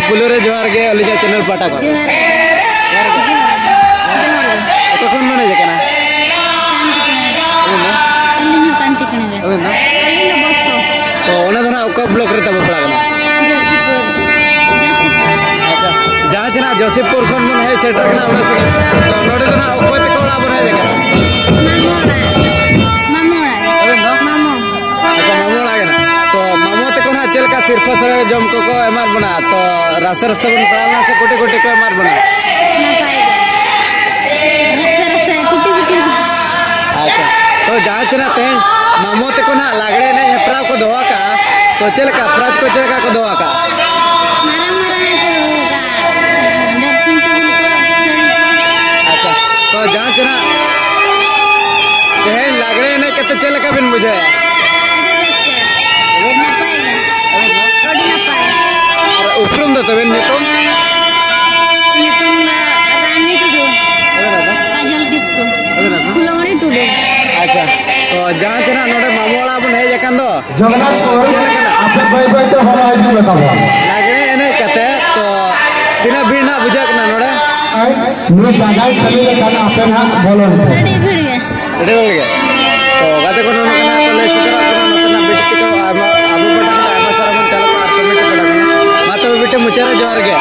पुलोरे जोहार के अलिजा चैनल पाटा को जोहार तो कौन बने जकना अलिनो कांटी कने अलिनो बस्तो तो ओना दना ओका ब्लॉक रे तब पड़ा गना जोशीपुर अच्छा जहां जना जोशीपुर खन मन है सेटर ना ओना से तो नोडे दना ओको ते कोला बने जकना चल का सिर्फ सरे जम को एमार बना तो रसर सबन पड़ाना से कोटे कोटे को एमार बना रसर कुटी कुटी अच्छा तो जहां चना ते मामो ते को ना लागड़े ने हेपरा को दोवा का तो चल का प्राज को चल का को दोवा का अच्छा तो जहां चना ते लागड़े ने कते चल का बिन मुझे उपरम दो तबे नितम रानी टुडू काजल किसको फुलमणि टुडू अच्छा तो जहां चना नोडे मामोला बन हे जकन दो जगन्नाथपुर आपे बाय बाय तो हम आइदी बताबो लागरे एने कते तो दिना भीड़ ना बुझक ना नोडे नु जागा खाली काना आपे ना बोलो रेडी भीड़ गे तो गाते को ना तो ले सुकरा ना बिट को आबो बटा आबो सरमन चलो कमेंट पड़ा माता बिटे मुचारा जोहार गया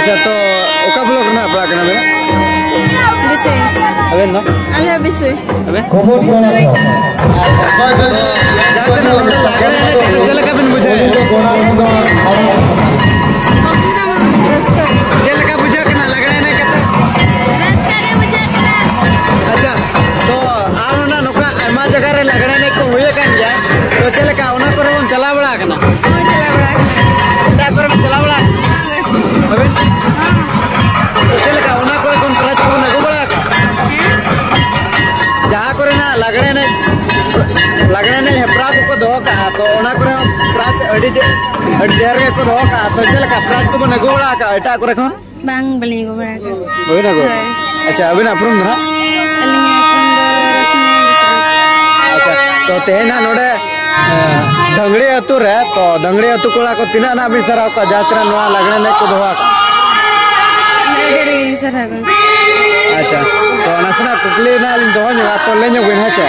अच्छा तो ओका ब्लॉक ना पड़ा करना बे बिसे अबे ना अले बिसे अबे कोमल कोला अच्छा तो जाते ना लागड़े ने चले का बिन बुझे चले का बुझे के ना लागड़े ने कते रस्का के बुझे के अच्छा तो आरो ना नोका आमा जगह रे लागड़े ने को हुए कान गया तो चले का ओना करे उन चला बड़ा कना ता करे चला बड़ा अबे तो चले का ओना करे कोन प्राइज को नगो बड़ा जहां करे ना लागड़े ने हेपरा को दो का तो ओना करे प्राइज अडी देर के को दो का तो चले का प्राइज को नगो बड़ा का एटा करे कोन बांग बली को बड़ा का होय ना गो अच्छा अबे ना अपरुम ना अलिया अपन रसने अच्छा तो तेना नोडे दंगड़ी अतु रे तो दंगड़ी अतु कोला को तिना ना बिसरा का जात्रा नवा लगने ने को दोहा डेढ़ सर अच्छा तो नसना कुकली ना लिन दोह न्या तो ले न्यो बिन हचे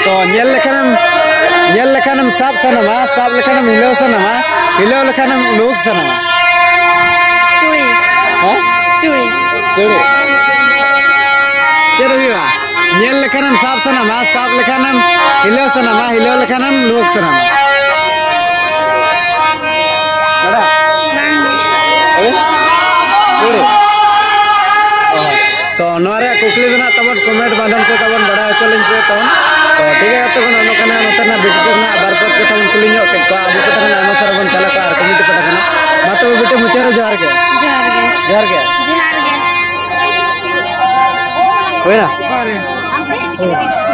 तो नेल लेखनम साब सनमा साब लेखनम हिलो सनमा हिलो लेखनम लोक सनमा चुड़ी हां चुड़ी चुड़ी चलो बिवा नेल लेखनम साब सनमा साब लेखनम हिलो लेखनम लोक सनमा बड़ा चुड़ी तो नोरे कुकली बिना तबन कमेंट माध्यम से तबन बड़ा चैलेंज पे तो ठीक है तो कोनो कने नोतना बिटको ना बारपत के तबन कुली नो के आबू को तबन आनो सर बन चला का कमिटी पटा कना मातो बिटे मुचेरो जोहार के होय ना